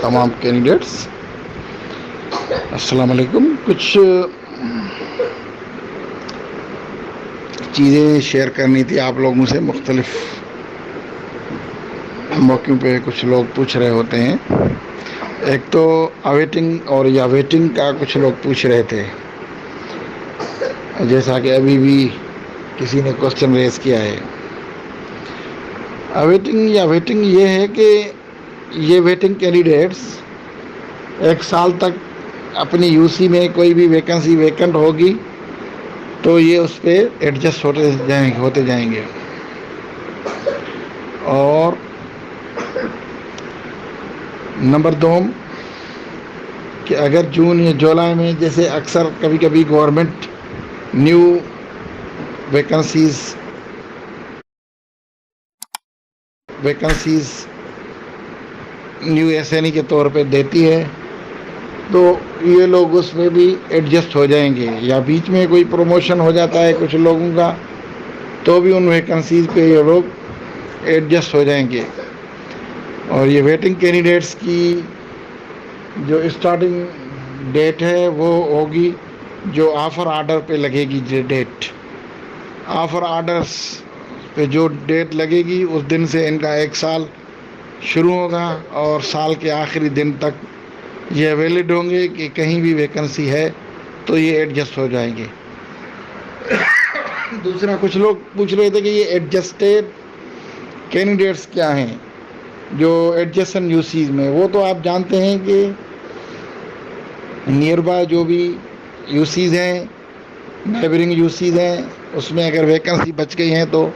تمام کینڈیڈیٹس، السلام علیکم۔ کچھ چیزیں شیئر کرنی تھی آپ لوگوں سے۔ مختلف موقعوں پہ کچھ لوگ پوچھ رہے ہوتے ہیں۔ ایک تو اویٹنگ اور یا ویٹنگ کا کچھ لوگ پوچھ رہے تھے، جیسا کہ ابھی بھی کسی نے کوشچن ریز کیا ہے۔ اویٹنگ یا ویٹنگ یہ ہے کہ یہ ویٹنگ کینڈیڈیٹس 1 سال تک اپنی یو سی میں کوئی بھی ویکنسی ویکنٹ ہوگی تو یہ اس پہ ایڈجسٹ ہوتے جائیں گے۔ اور نمبر 2 کہ اگر جون یا جولائی میں جیسے اکثر کبھی کبھی government new vacancies new S N E کے طور پہ دیتی ہے تو یہ لوگ اس میں بھی ایڈجسٹ ہو جائیں گے، یا بیچ میں کوئی پروموشن ہو جاتا ہے کچھ لوگوں کا تو بھی ان ویکنسیز پہ یہ لوگ ایڈجسٹ ہو جائیں گے۔ اور یہ ویٹنگ کینڈیڈیٹس کی جو اسٹارٹنگ ڈیٹ ہے وہ ہوگی جو آفر آرڈر پہ لگے گی۔ جو ڈیٹ آفر آرڈرس پہ جو ڈیٹ لگے گی اس دن سے ان کا 1 سال شروع ہوگا، اور سال کے آخری دن تک یہ ویلڈ ہوں گے کہ کہیں بھی ویکنسی ہے تو یہ ایڈجسٹ ہو جائیں گے۔ دوسرا، کچھ لوگ پوچھ رہے تھے کہ یہ ایڈجسٹیڈ کینڈیڈیٹس کیا ہیں جو ایڈجسٹن یو سیز میں۔ وہ تو آپ جانتے ہیں کہ نیئر بائی جو بھی یو سیز ہیں، نیبرنگ یو سیز ہیں، اس میں اگر ویکنسی بچ گئی ہیں تو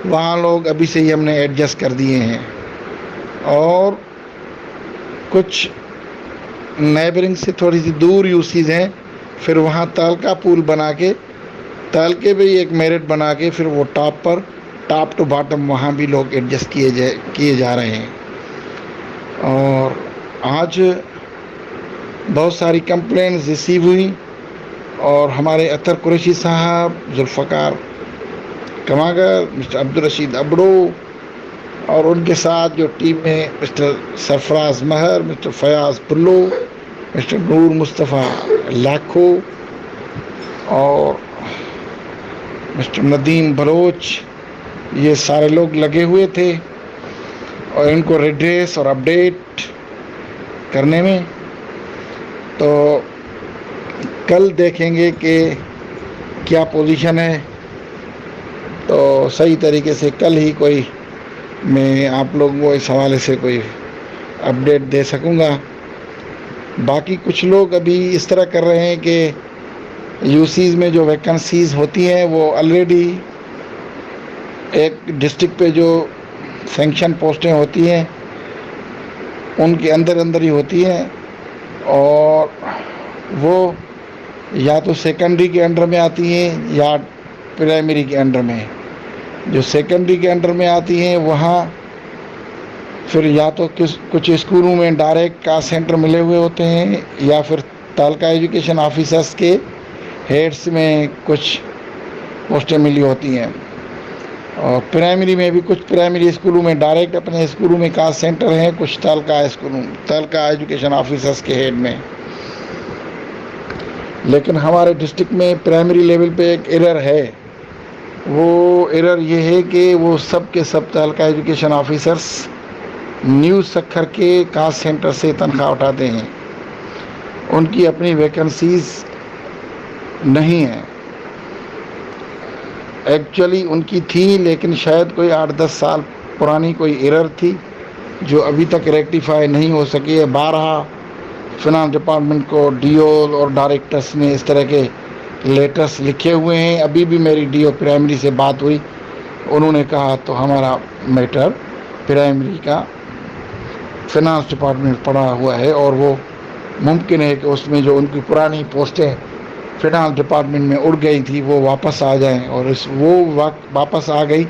وہاں لوگ ابھی سے ہی ہم نے ایڈجسٹ کر دیے ہیں۔ اور کچھ نیبرنگ سے تھوڑی سی دور یو سیز ہیں، پھر وہاں تعلقہ پول بنا کے تعلقے پہ ایک میرٹ بنا کے پھر وہ ٹاپ ٹو باٹم وہاں بھی لوگ ایڈجسٹ کیے جا رہے ہیں۔ اور آج بہت ساری کمپلینٹس ریسیو ہوئی، اور ہمارے اطہر قریشی صاحب، ذوالفقار کماگر، مسٹر عبدالرشید ابڑو، اور ان کے ساتھ جو ٹیم میں مسٹر سرفراز مہر، مسٹر فیاض پلو، مسٹر نور مصطفیٰ لاکھو اور مسٹر ندیم بلوچ، یہ سارے لوگ لگے ہوئے تھے اور ان کو ریڈریس اور اپڈیٹ کرنے میں۔ تو کل دیکھیں گے کہ کیا پوزیشن ہے، تو صحیح طریقے سے کل ہی کوئی میں آپ لوگوں کو اس حوالے سے کوئی اپڈیٹ دے سکوں گا۔ باقی کچھ لوگ ابھی اس طرح کر رہے ہیں کہ یو سیز میں جو ویکنسیز ہوتی ہیں وہ آلریڈی ایک ڈسٹرکٹ پہ جو سینکشن پوسٹیں ہوتی ہیں ان کے اندر ہی ہوتی ہیں، اور وہ یا تو سیکنڈری کے انڈر میں آتی ہیں یا پرائمری کے انڈر میں۔ جو سیکنڈری کے انڈر میں آتی ہیں وہاں پھر یا تو کچھ اسکولوں میں ڈائریکٹ کاسٹ سینٹر ملے ہوئے ہوتے ہیں، یا پھر تعلقہ ایجوکیشن آفیسرس کے ہیڈس میں کچھ پوسٹیں ملی ہوتی ہیں۔ اور پرائمری میں بھی کچھ پرائمری اسکولوں میں ڈائریکٹ اپنے اسکولوں میں کاسٹ سینٹر ہیں، کچھ تعلقہ ایجوکیشن آفیسرس کے ہیڈ میں۔ لیکن ہمارے ڈسٹرکٹ میں پرائمری لیول پہ ایک ایرر ہے۔ وہ ایرر یہ ہے کہ وہ سب کے سب تعلقہ ایجوکیشن آفیسرس نیو سکھر کے کاسٹ سینٹر سے تنخواہ اٹھاتے ہیں، ان کی اپنی ویکنسیز نہیں ہیں۔ ایکچولی ان کی تھی، لیکن شاید کوئی 8-10 سال پرانی کوئی ایرر تھی جو ابھی تک ریکٹیفائی نہیں ہو سکی ہے۔ بارہا فنانس ڈپارٹمنٹ کو ڈی او اور ڈائریکٹرس نے اس طرح کے لیٹرس لکھے ہوئے ہیں۔ ابھی بھی میری ڈی او پرائمری سے بات ہوئی، انہوں نے کہا تو ہمارا میٹر پرائمری کا فنانس ڈپارٹمنٹ پڑا ہوا ہے، اور وہ ممکن ہے کہ اس میں جو ان کی پرانی پوسٹیں فنانس ڈپارٹمنٹ میں اڑ گئی تھی وہ واپس آ جائیں، اور وہ واپس آ گئی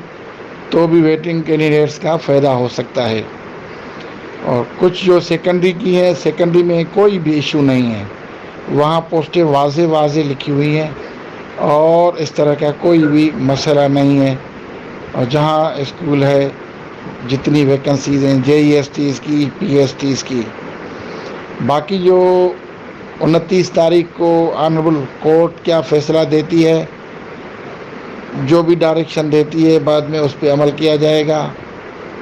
تو بھی ویٹنگ کینڈیڈیٹس کا فائدہ ہو سکتا ہے۔ اور کچھ جو سیکنڈری کی ہے، سیکنڈری میں کوئی بھی ایشو نہیں ہے، وہاں پوسٹیں واضح لکھی ہوئی ہیں اور اس طرح کا کوئی بھی مسئلہ نہیں ہے۔ اور جہاں اسکول ہے، جتنی ویکنسیز ہیں جے ای ایس ٹیز کی، پی ایس ٹیز کی، باقی جو 29 تاریخ کو آنریبل کورٹ کیا فیصلہ دیتی ہے، جو بھی ڈائریکشن دیتی ہے بعد میں اس پہ عمل کیا جائے گا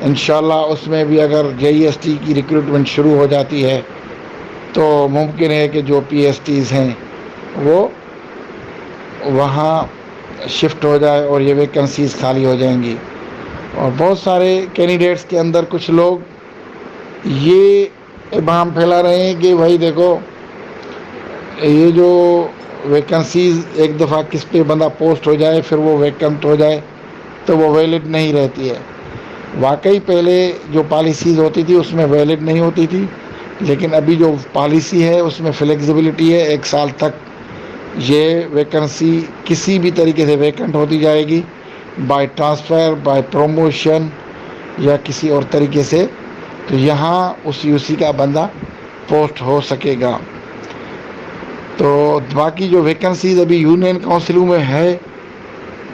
انشاءاللہ۔ اس میں بھی اگر JEST کی ریکروٹمنٹ شروع ہو جاتی ہے تو ممکن ہے کہ جو PSTs ہیں وہ وہاں شفٹ ہو جائے اور یہ ویکنسیز خالی ہو جائیں گی۔ اور بہت سارے کینڈیڈیٹس کے اندر کچھ لوگ یہ ابہام پھیلا رہے ہیں کہ بھائی دیکھو یہ جو ویکنسیز ایک دفعہ کس پہ بندہ پوسٹ ہو جائے پھر وہ ویکنٹ ہو جائے تو وہ ویلڈ نہیں رہتی ہے۔ واقعی پہلے جو پالیسیز ہوتی تھی اس میں ویلڈ نہیں ہوتی تھی، لیکن ابھی جو پالیسی ہے اس میں فلیکسیبلٹی ہے، 1 سال تک یہ ویکنسی کسی بھی طریقے سے ویکنٹ ہوتی جائے گی، بائی ٹرانسفر، بائی پروموشن یا کسی اور طریقے سے، تو یہاں اس UC کا بندہ پوسٹ ہو سکے گا۔ تو باقی جو ویکنسیز ابھی یونین کونسلوں میں ہے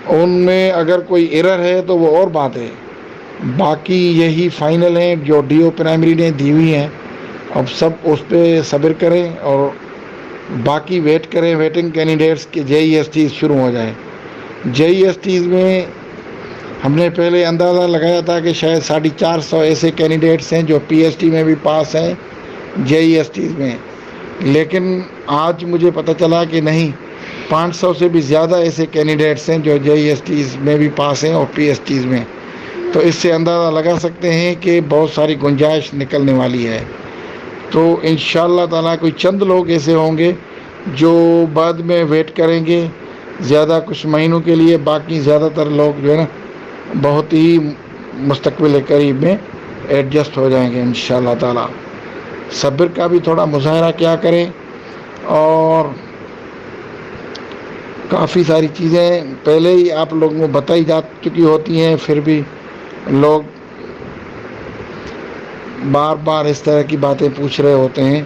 ان میں اگر کوئی ایرر ہے تو وہ اور بات ہے، باقی یہی فائنل ہیں جو DO پرائمری نے دی ہوئی ہیں۔ اب سب اس پہ صبر کریں اور باقی ویٹ کریں ویٹنگ کینڈیڈیٹس کے JESTs شروع ہو جائیں۔ JESTs میں ہم نے پہلے اندازہ لگایا تھا کہ شاید 450 ایسے کینڈیڈیٹس ہیں جو PST میں بھی پاس ہیں JESTs میں، لیکن آج مجھے پتہ چلا کہ نہیں، 500 سے بھی زیادہ ایسے کینڈیڈیٹس ہیں جو JESTs میں بھی پاس ہیں اور PSTs میں۔ تو اس سے اندازہ لگا سکتے ہیں کہ بہت ساری گنجائش نکلنے والی ہے۔ تو انشاءاللہ تعالیٰ کوئی چند لوگ ایسے ہوں گے جو بعد میں ویٹ کریں گے زیادہ کچھ مہینوں کے لیے، باقی زیادہ تر لوگ جو ہے نا بہت ہی مستقبل قریب میں ایڈجسٹ ہو جائیں گے انشاءاللہ تعالیٰ۔ صبر کا بھی تھوڑا مظاہرہ کیا کریں، اور کافی ساری چیزیں پہلے ہی آپ لوگوں کو بتائی جا چکی ہوتی ہیں، پھر بھی لوگ بار بار اس طرح کی باتیں پوچھ رہے ہوتے ہیں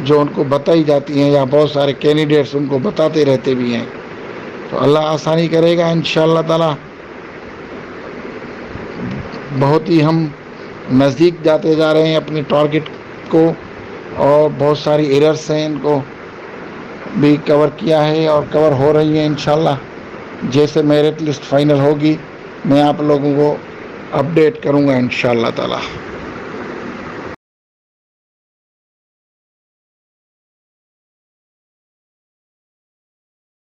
جو ان کو بتائی جاتی ہیں، یا بہت سارے کینڈیڈیٹس ان کو بتاتے رہتے بھی ہیں۔ تو اللہ آسانی کرے گا انشاءاللہ تعالیٰ۔ بہت ہی ہم نزدیک جاتے جا رہے ہیں اپنے ٹارگٹ کو، اور بہت ساری ایررز ہیں ان کو بھی کور کیا ہے اور کور ہو رہی ہیں انشاءاللہ۔ جیسے میرٹ لسٹ فائنل ہوگی میں آپ لوگوں کو اپڈیٹ کروں گا انشاءاللہ تعالیٰ۔